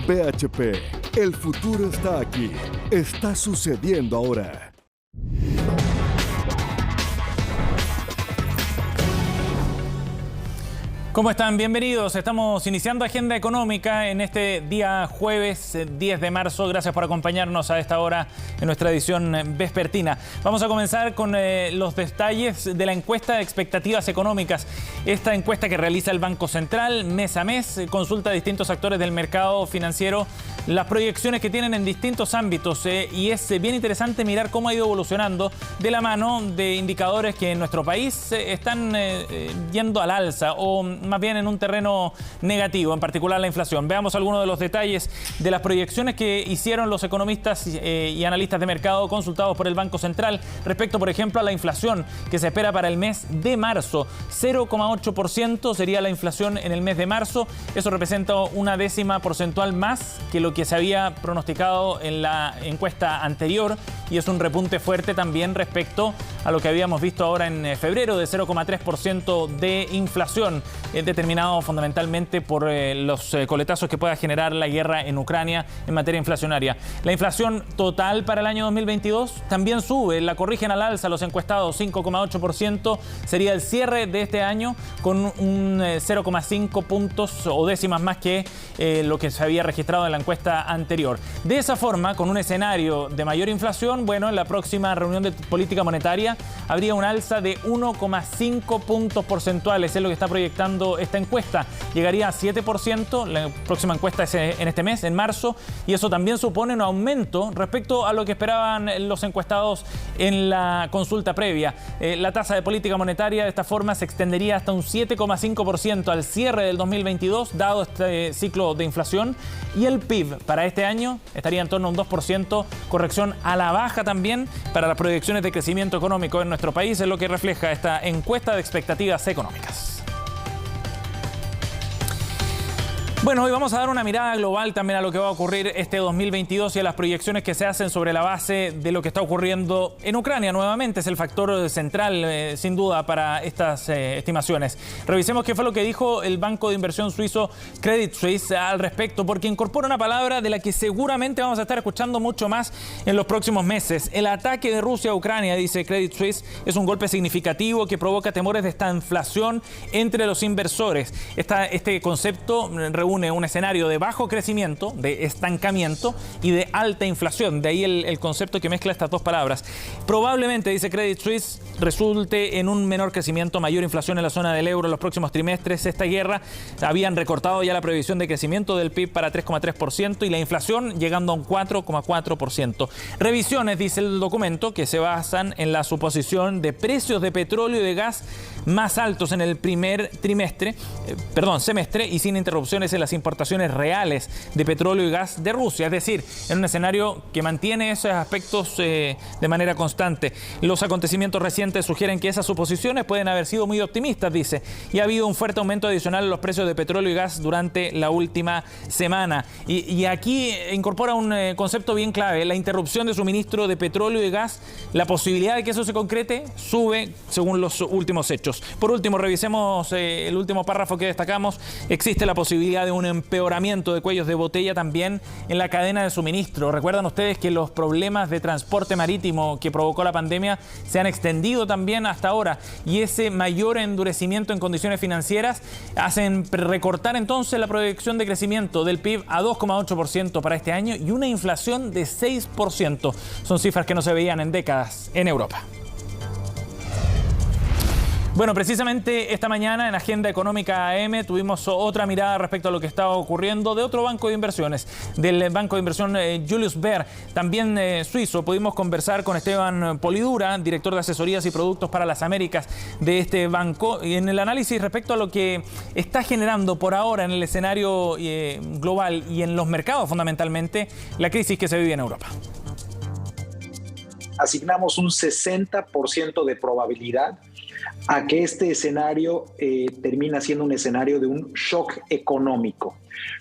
BHP, el futuro está aquí. Está sucediendo ahora. ¿Cómo están? Bienvenidos. Estamos iniciando Agenda Económica en este día jueves 10 de marzo. Gracias por acompañarnos a esta hora en nuestra edición vespertina. Vamos a comenzar con los detalles de la encuesta de expectativas económicas. Esta encuesta que realiza el Banco Central mes a mes consulta a distintos actores del mercado financiero las proyecciones que tienen en distintos ámbitos y es bien interesante mirar cómo ha ido evolucionando de la mano de indicadores que en nuestro país están yendo al alza o más bien en un terreno negativo, en particular la inflación. Veamos algunos de los detalles de las proyecciones que hicieron los economistas y analistas de mercado consultados por el Banco Central respecto, por ejemplo, a la inflación que se espera para el mes de marzo. 0,8% sería la inflación en el mes de marzo. Eso representa una décima porcentual más que lo que se había pronosticado en la encuesta anterior y es un repunte fuerte también respecto a lo que habíamos visto ahora en febrero de 0,3% de inflación, determinado fundamentalmente por los coletazos que pueda generar la guerra en Ucrania en materia inflacionaria. La inflación total para el año 2022 también sube, la corrigen al alza los encuestados, 5,8% sería el cierre de este año con un 0,5 puntos o décimas más que lo que se había registrado en la encuesta anterior. De esa forma, con un escenario de mayor inflación, bueno, en la próxima reunión de política monetaria habría un alza de 1,5 puntos porcentuales, es lo que está proyectando esta encuesta. Llegaría a 7%, la próxima encuesta es en este mes, en marzo, y eso también supone un aumento respecto a lo que esperaban los encuestados en la consulta previa. La tasa de política monetaria de esta forma se extendería hasta un 7,5% al cierre del 2022, dado este ciclo de inflación, y el PIB para este año estaría en torno a un 2%, corrección a la baja también para las proyecciones de crecimiento económico en nuestro país, es lo que refleja esta encuesta de expectativas económicas. Bueno, hoy vamos a dar una mirada global también a lo que va a ocurrir este 2022 y a las proyecciones que se hacen sobre la base de lo que está ocurriendo en Ucrania. Nuevamente es el factor central, sin duda, para estas estimaciones. Revisemos qué fue lo que dijo el banco de inversión suizo Credit Suisse al respecto, porque incorpora una palabra de la que seguramente vamos a estar escuchando mucho más en los próximos meses. El ataque de Rusia a Ucrania, dice Credit Suisse, es un golpe significativo que provoca temores de esta inflación entre los inversores. Este concepto reúne un escenario de bajo crecimiento, de estancamiento y de alta inflación. De ahí el concepto que mezcla estas dos palabras. Probablemente, dice Credit Suisse, resulte en un menor crecimiento, mayor inflación en la zona del euro en los próximos trimestres. Esta guerra habían recortado ya la previsión de crecimiento del PIB para 3,3% y la inflación llegando a un 4,4%. Revisiones, dice el documento, que se basan en la suposición de precios de petróleo y de gas más altos en el primer semestre y sin interrupciones en las importaciones reales de petróleo y gas de Rusia, es decir, en un escenario que mantiene esos aspectos de manera constante. Los acontecimientos recientes sugieren que esas suposiciones pueden haber sido muy optimistas, dice, y ha habido un fuerte aumento adicional en los precios de petróleo y gas durante la última semana. Y aquí incorpora un concepto bien clave, la interrupción de suministro de petróleo y gas, la posibilidad de que eso se concrete sube según los últimos hechos. Por último, revisemos el último párrafo que destacamos. Existe la posibilidad de un empeoramiento de cuellos de botella también en la cadena de suministro. Recuerdan ustedes que los problemas de transporte marítimo que provocó la pandemia se han extendido también hasta ahora y ese mayor endurecimiento en condiciones financieras hacen recortar entonces la proyección de crecimiento del PIB a 2,8% para este año y una inflación de 6%. Son cifras que no se veían en décadas en Europa. Bueno, precisamente esta mañana en Agenda Económica AM tuvimos otra mirada respecto a lo que estaba ocurriendo de otro banco de inversiones, del banco de inversión Julius Baer, también suizo. Pudimos conversar con Esteban Polidura, director de asesorías y productos para las Américas de este banco, y en el análisis respecto a lo que está generando por ahora en el escenario global y en los mercados fundamentalmente la crisis que se vive en Europa. Asignamos un 60% de probabilidad a que este escenario termina siendo un escenario de un shock económico.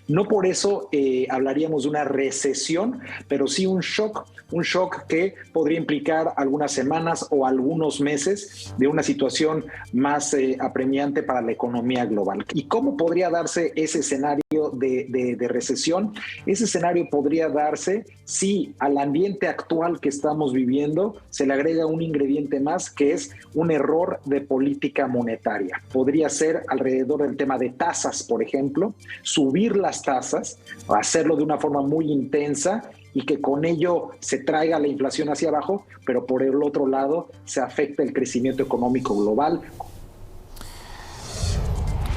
No por eso hablaríamos de una recesión, pero sí un shock que podría implicar algunas semanas o algunos meses de una situación más apremiante para la economía global. ¿Y cómo podría darse ese escenario de recesión? Ese escenario podría darse si al ambiente actual que estamos viviendo se le agrega un ingrediente más, que es un error de política monetaria. Podría ser alrededor del tema de tasas, por ejemplo, subir las tasas, hacerlo de una forma muy intensa y que con ello se traiga la inflación hacia abajo, pero por el otro lado se afecta el crecimiento económico global.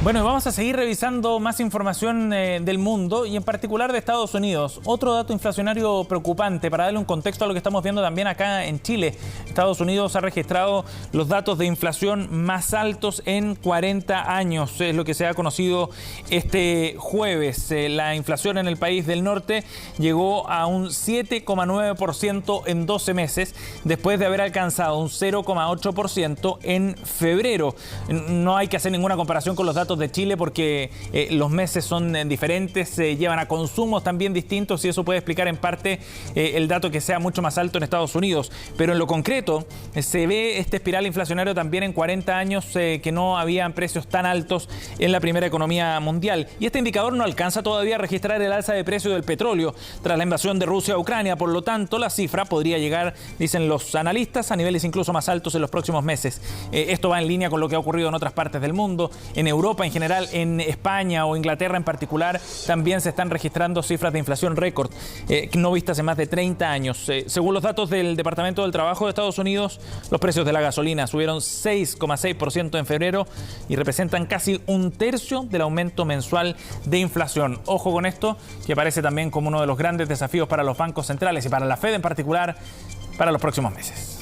Bueno, vamos a seguir revisando más información del mundo y en particular de Estados Unidos. Otro dato inflacionario preocupante para darle un contexto a lo que estamos viendo también acá en Chile. Estados Unidos ha registrado los datos de inflación más altos en 40 años. Es lo que se ha conocido este jueves. La inflación en el país del norte llegó a un 7,9% en 12 meses, después de haber alcanzado un 0,8% en febrero. No hay que hacer ninguna comparación con los datos de Chile porque los meses son diferentes, se llevan a consumos también distintos y eso puede explicar en parte el dato que sea mucho más alto en Estados Unidos. Pero en lo concreto se ve este espiral inflacionario también en 40 años que no habían precios tan altos en la primera economía mundial. Y este indicador no alcanza todavía a registrar el alza de precio del petróleo tras la invasión de Rusia a Ucrania. Por lo tanto, la cifra podría llegar, dicen los analistas, a niveles incluso más altos en los próximos meses. Esto va en línea con lo que ha ocurrido en otras partes del mundo. En Europa en general, en España o Inglaterra en particular, también se están registrando cifras de inflación récord, no vistas en más de 30 años. Según los datos del Departamento del Trabajo de Estados Unidos, los precios de la gasolina subieron 6,6% en febrero y representan casi un tercio del aumento mensual de inflación. Ojo con esto, que parece también como uno de los grandes desafíos para los bancos centrales y para la Fed en particular para los próximos meses.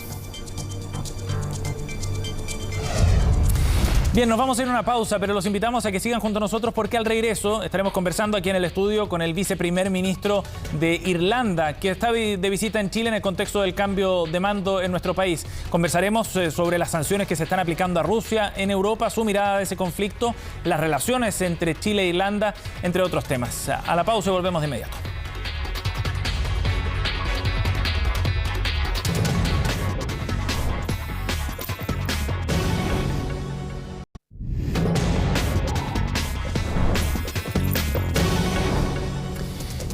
Bien, nos vamos a ir a una pausa, pero los invitamos a que sigan junto a nosotros porque al regreso estaremos conversando aquí en el estudio con el viceprimer ministro de Irlanda, que está de visita en Chile en el contexto del cambio de mando en nuestro país. Conversaremos sobre las sanciones que se están aplicando a Rusia en Europa, su mirada de ese conflicto, las relaciones entre Chile e Irlanda, entre otros temas. A la pausa y volvemos de inmediato.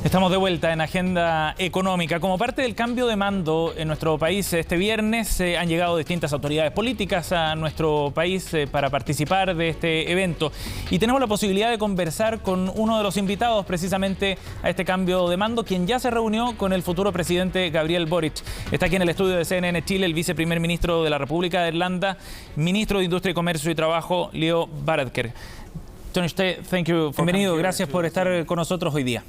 Estamos de vuelta en Agenda Económica. Como parte del cambio de mando en nuestro país este viernes, han llegado distintas autoridades políticas a nuestro país para participar de este evento. Y tenemos la posibilidad de conversar con uno de los invitados precisamente a este cambio de mando, quien ya se reunió con el futuro presidente Gabriel Boric. Está aquí en el estudio de CNN Chile el viceprimer ministro de la República de Irlanda, ministro de Industria, Comercio y Trabajo, Leo Varadkar. Bienvenido, gracias por estar con nosotros hoy día.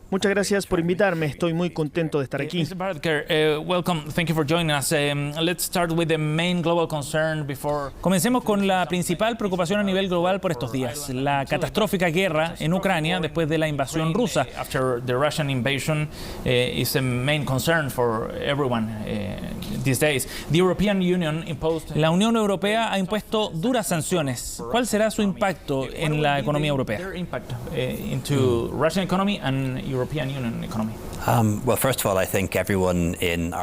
Muchas gracias por invitarme. Estoy muy contento de estar aquí. Mr. Varadkar, welcome. Thank you for joining us. Let's start with the main global concern before. Comencemos con la principal preocupación a nivel global por estos días, la catastrófica guerra en Ucrania después de la invasión rusa. After the Russian invasion is a main concern for everyone these days. The European Union imposed. La Unión Europea ha impuesto duras sanciones. ¿Cuál será su impacto en la economía europea? Their impact into Russian economy and European Union economy.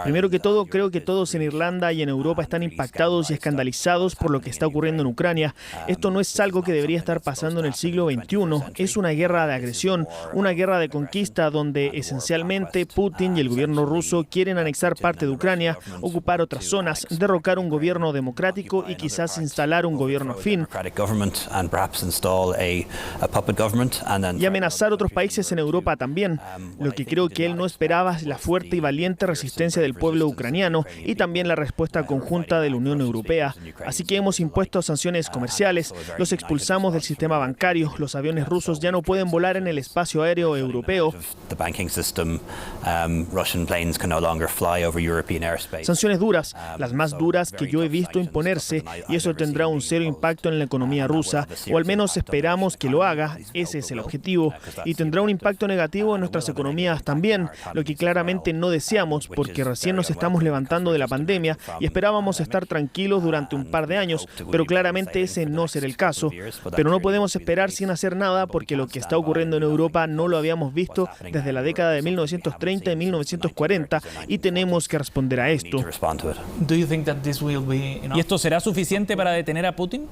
Primero que todo, creo que todos en Irlanda y en Europa están impactados y escandalizados por lo que está ocurriendo en Ucrania. Esto no es algo que debería estar pasando en el siglo XXI. Es una guerra de agresión, una guerra de conquista donde esencialmente Putin y el gobierno ruso quieren anexar parte de Ucrania, ocupar otras zonas, derrocar un gobierno democrático y quizás instalar un gobierno afín y amenazar otros países en Europa también. Lo que creo que él no esperaba es la fuerte y valiente resistencia del pueblo ucraniano y también la respuesta conjunta de la Unión Europea. Así que hemos impuesto sanciones comerciales, los expulsamos del sistema bancario, los aviones rusos ya no pueden volar en el espacio aéreo europeo. Sanciones duras, las más duras que yo he visto imponerse, y eso tendrá un serio impacto en la economía rusa, o al menos esperamos que lo haga, ese es el objetivo, y tendrá un impacto negativo en nuestras economías también, lo que claramente no deseamos porque recién nos estamos levantando de la pandemia y esperábamos estar tranquilos durante un par de años, pero claramente ese no será el caso. Pero no podemos esperar sin hacer nada porque lo que está ocurriendo en Europa no lo habíamos visto desde la década de 1930 y 1940 y tenemos que responder a esto. ¿Y esto será suficiente para detener a Putin?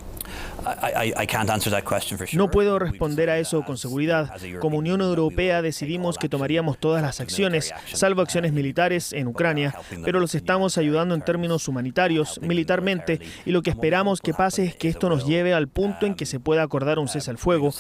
No puedo responder a eso con seguridad. Como Unión Europea decidimos que tomaríamos todas las acciones, salvo acciones militares en Ucrania, pero los estamos ayudando en términos humanitarios, militarmente, y lo que esperamos que pase es que esto nos lleve al punto en que se pueda acordar un cese al fuego.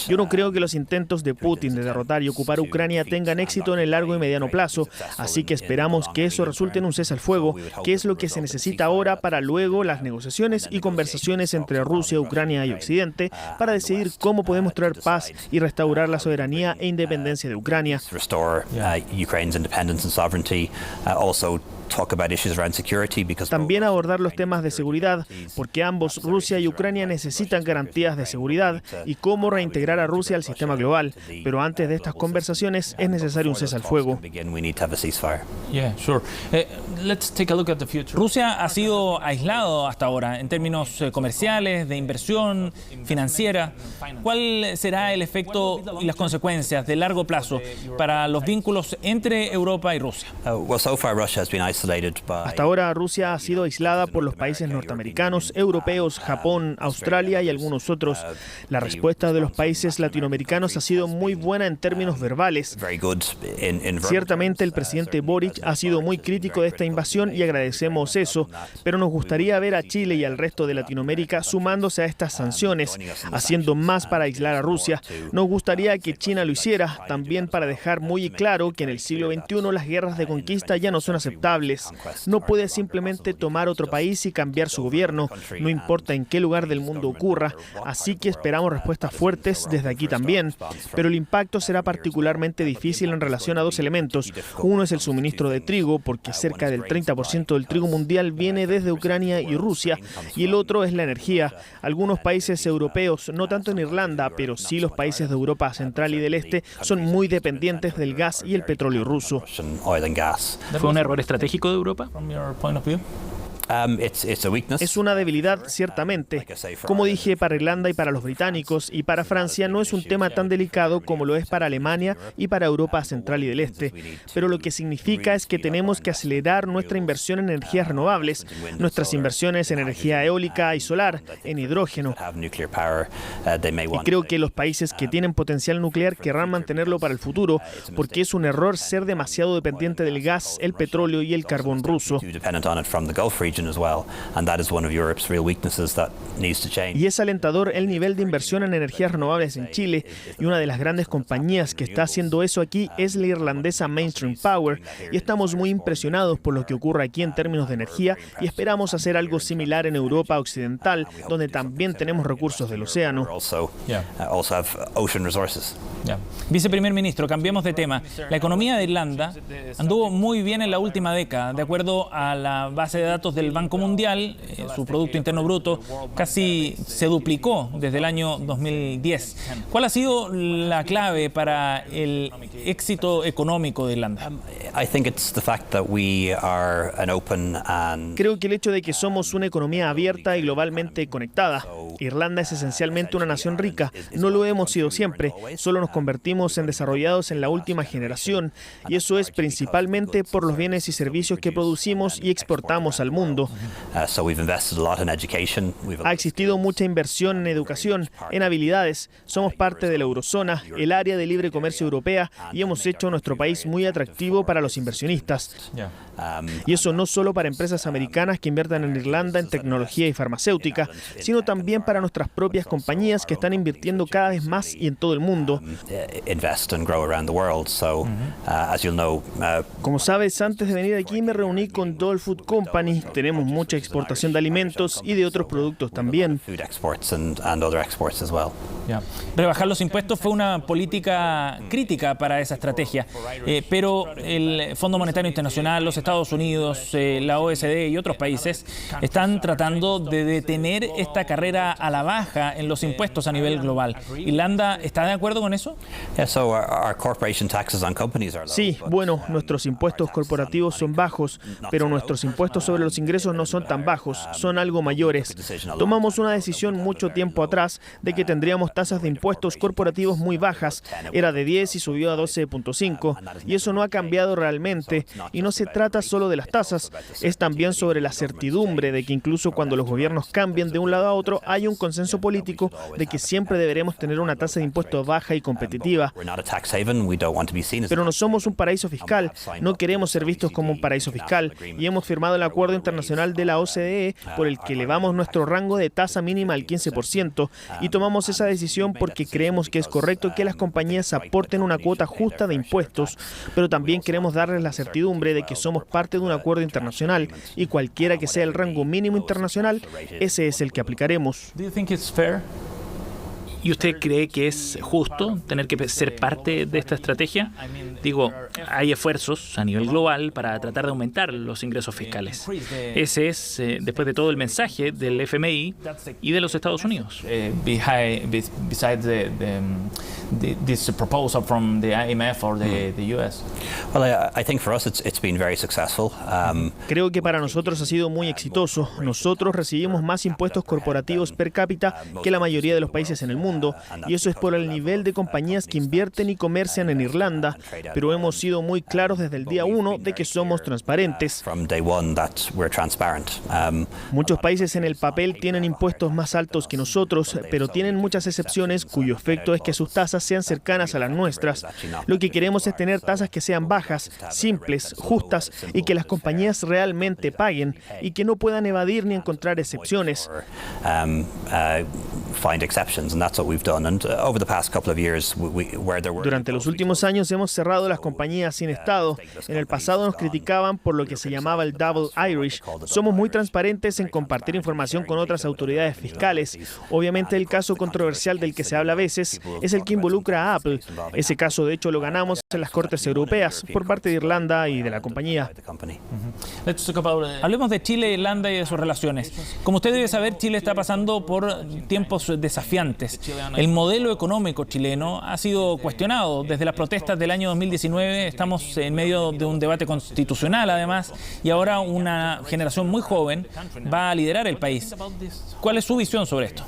Yo no creo que los intentos de Putin de derrotar y ocupar Ucrania tengan éxito en el largo y mediano plazo, así que esperamos que eso resulte en un cese al fuego, que es lo que se necesita ahora para luego las negociaciones y conversaciones entre Rusia, Ucrania y Occidente para decidir cómo podemos traer paz y restaurar la soberanía e independencia de Ucrania. También abordar los temas de seguridad, porque ambos, Rusia y Ucrania, necesitan garantías de seguridad y cómo reintegrar a Rusia al sistema global. Pero antes de estas conversaciones es necesario un cese al fuego. Rusia ha sido aislado hasta ahora en términos comerciales, de inversión, financiera. ¿Cuál será el efecto y las consecuencias de largo plazo para los vínculos entre Europa y Rusia? Hasta ahora Rusia ha sido aislada por los países norteamericanos, europeos, Japón, Australia y algunos otros. La respuesta de los países latinoamericanos ha sido muy buena en términos verbales. Ciertamente el presidente Boric ha sido muy crítico de esta invasión y agradecemos eso, pero nos gustaría ver a Chile y al resto de Latinoamérica sumándose a estas sanciones, haciendo más para aislar a Rusia. Nos gustaría que China lo hiciera, también para dejar muy claro que en el siglo XXI las guerras de conquista ya no son aceptables. No puede simplemente tomar otro país y cambiar su gobierno, no importa en qué lugar del mundo ocurra, así que esperamos respuestas fuertes desde aquí también. Pero el impacto será particularmente difícil en relación a dos elementos. Uno es el suministro de trigo, porque cerca del 30% del trigo mundial viene desde Ucrania y Rusia, y el otro es la energía. Algunos países europeos, no tanto en Irlanda, pero sí los países de Europa Central y del Este, son muy dependientes del gas y el petróleo ruso. ¿Fue un error estratégico de Europa? Es una debilidad, ciertamente. Como dije, para Irlanda y para los británicos y para Francia no es un tema tan delicado como lo es para Alemania y para Europa Central y del Este. Pero lo que significa es que tenemos que acelerar nuestra inversión en energías renovables, nuestras inversiones en energía eólica y solar, en hidrógeno. Y creo que los países que tienen potencial nuclear querrán mantenerlo para el futuro, porque es un error ser demasiado dependiente del gas, el petróleo y el carbón ruso. Y es alentador el nivel de inversión en energías renovables en Chile, y una de las grandes compañías que está haciendo eso aquí es la irlandesa Mainstream Power, y estamos muy impresionados por lo que ocurre aquí en términos de energía y esperamos hacer algo similar en Europa Occidental, donde también tenemos recursos del océano. Viceprimer ministro, cambiemos de tema. La economía de Irlanda anduvo muy bien en la última década, de acuerdo a la base de datos del Banco Mundial. Su Producto Interno Bruto casi se duplicó desde el año 2010. ¿Cuál ha sido la clave para el éxito económico de Irlanda? Creo que el hecho de que somos una economía abierta y globalmente conectada. Irlanda es esencialmente una nación rica. No lo hemos sido siempre. Solo nos convertimos en desarrollados en la última generación. Y eso es principalmente por los bienes y servicios que producimos y exportamos al mundo. Ha existido mucha inversión en educación, en habilidades. Somos parte de la eurozona, el área de libre comercio europea, y hemos hecho nuestro país muy atractivo para los inversionistas. Y eso no solo para empresas americanas que inviertan en Irlanda en tecnología y farmacéutica, sino también para nuestras propias compañías que están invirtiendo cada vez más y en todo el mundo. Como sabes, antes de venir aquí me reuní con Dole Food Company. Tenemos mucha exportación de alimentos y de otros productos también. Rebajar los impuestos fue una política crítica para esa estrategia, pero el Fondo Monetario Internacional, los Estados Unidos, la OSD y otros países están tratando de detener esta carrera a la baja en los impuestos a nivel global. ¿Irlanda está de acuerdo con eso? Sí, bueno, nuestros impuestos corporativos son bajos, pero nuestros impuestos sobre los ingresos no son tan bajos, son algo mayores. Tomamos una decisión mucho tiempo atrás de que tendríamos tasas de impuestos corporativos muy bajas. Era de 10 y subió a 12.5, y eso no ha cambiado realmente. Y no se trata solo de las tasas, es también sobre la certidumbre de que incluso cuando los gobiernos cambien de un lado a otro, hay un consenso político de que siempre deberemos tener una tasa de impuestos baja y competitiva. Pero no somos un paraíso fiscal, no queremos ser vistos como un paraíso fiscal, y hemos firmado el acuerdo internacional de la OCDE por el que elevamos nuestro rango de tasa mínima al 15%, y tomamos esa decisión porque creemos que es correcto que las compañías aporten una cuota justa de impuestos, pero también queremos darles la certidumbre de que somos parte de un acuerdo internacional, y cualquiera que sea el rango mínimo internacional, ese es el que aplicaremos. ¿Y usted cree que es justo tener que ser parte de esta estrategia? Digo, hay esfuerzos a nivel global para tratar de aumentar los ingresos fiscales. Ese es, después de todo, el mensaje del FMI y de los Estados Unidos. This proposal from the IMF or the US? I think for us it's been very successful. Creo que para nosotros ha sido muy exitoso. Nosotros recibimos más impuestos corporativos per cápita que la mayoría de los países en el mundo, y eso es por el nivel de compañías que invierten y comercian en Irlanda, pero hemos sido muy claros desde el día 1 de que somos transparentes. Muchos países en el papel tienen impuestos más altos que nosotros, pero tienen muchas excepciones cuyo efecto es que sus tasas sean cercanas a las nuestras. Lo que queremos es tener tasas que sean bajas, simples, justas, y que las compañías realmente paguen, y que no puedan evadir ni encontrar excepciones. Durante los últimos años hemos cerrado las compañías sin Estado. En el pasado nos criticaban por lo que se llamaba el Double Irish. Somos muy transparentes en compartir información con otras autoridades fiscales. Obviamente el caso controversial del que se habla a veces es el que involucra a Apple. Ese caso, de hecho, lo ganamos en las Cortes Europeas por parte de Irlanda y de la compañía. Hablemos de Chile, Irlanda y de sus relaciones. Como usted debe saber, Chile está pasando por tiempos desafiantes. El modelo económico chileno ha sido cuestionado desde las protestas del año 2019. Estamos en medio de un debate constitucional, además, y ahora una generación muy joven va a liderar el país. ¿Cuál es su visión sobre esto?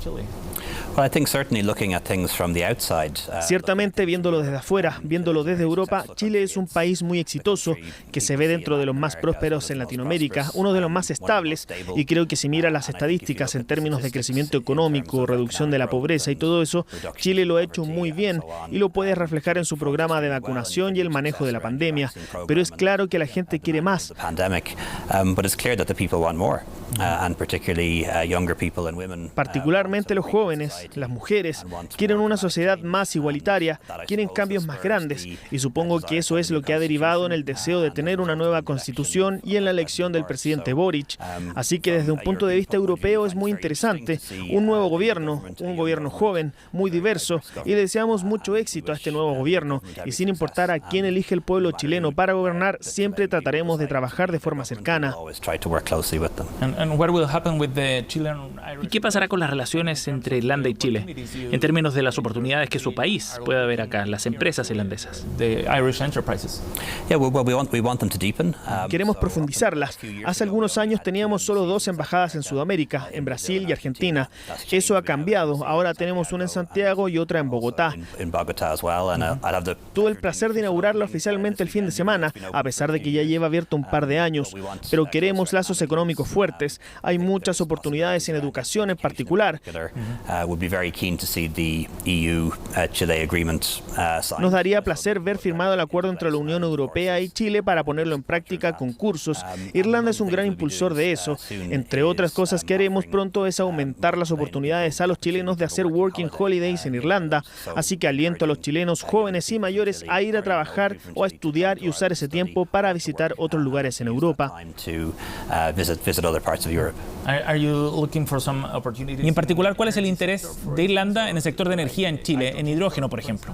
Ciertamente, viéndolo desde afuera, viéndolo desde Europa, Chile es un país muy exitoso, que se ve dentro de los más prósperos en Latinoamérica, uno de los más estables, y creo que si mira las estadísticas en términos de crecimiento económico, reducción de la pobreza y todo eso, Chile lo ha hecho muy bien y lo puede reflejar en su programa de vacunación y el manejo de la pandemia. Pero es claro que la gente quiere más. Particularmente los jóvenes, las mujeres, quieren una sociedad más igualitaria, quieren cambios más grandes, y supongo que eso es lo que ha derivado en el deseo de tener una nueva constitución y en la elección del presidente Boric. Así que desde un punto de vista europeo es muy interesante, un nuevo gobierno, un gobierno joven, muy diverso, y deseamos mucho éxito a este nuevo gobierno, y sin importar a quién elige el pueblo chileno para gobernar, siempre trataremos de trabajar de forma cercana. ¿Y qué pasará con las relaciones entre Irlanda y Chile, en términos de las oportunidades que su país puede haber acá, las empresas irlandesas? Queremos profundizarlas. Hace algunos años teníamos solo 2 embajadas en Sudamérica, en Brasil y Argentina. Eso ha cambiado. Ahora tenemos una en Santiago y otra en Bogotá. Tuve el placer de inaugurarla oficialmente el fin de semana, a pesar de que ya lleva abierto un par de años. Pero queremos lazos económicos fuertes. Hay muchas oportunidades en educación en particular. Nos daría placer ver firmado el acuerdo entre la Unión Europea y Chile para ponerlo en práctica con cursos. Irlanda es un gran impulsor de eso. Entre otras cosas que haremos pronto es aumentar las oportunidades a los chilenos de hacer working holidays en Irlanda. Así que aliento a los chilenos jóvenes y mayores a ir a trabajar trabajar o a estudiar y usar ese tiempo para visitar otros lugares en Europa. Y en particular, ¿cuál es el interés de Irlanda en el sector de energía en Chile, en hidrógeno, por ejemplo?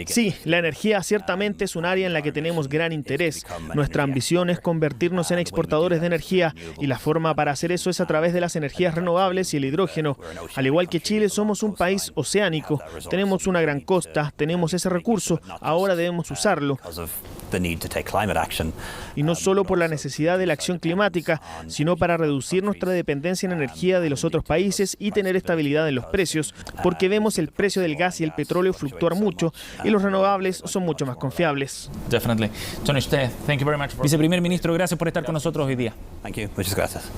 Sí, la energía ciertamente es un área en la que tenemos gran interés. Nuestra ambición es convertirnos en exportadores de energía y la forma para hacer eso es a través de las energías renovables y el hidrógeno. Al igual que Chile, somos un país oceánico. Tenemos una gran costa, tenemos ese recurso, ahora debemos usarlo. Y no solo por la necesidad de la acción climática, sino para reducir nuestra dependencia en energía de los otros países y tener estabilidad en los precios, porque vemos el precio del gas y el petróleo fluctuar mucho y los renovables son mucho más confiables. Definitely. Tony Steth, thank you very much. Viceprimer ministro, gracias por estar con nosotros hoy día. Thank you. Muchas gracias.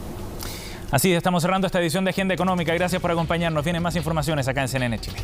Así estamos cerrando esta edición de Agenda Económica. Gracias por acompañarnos. Vienen más informaciones acá en CNN Chile.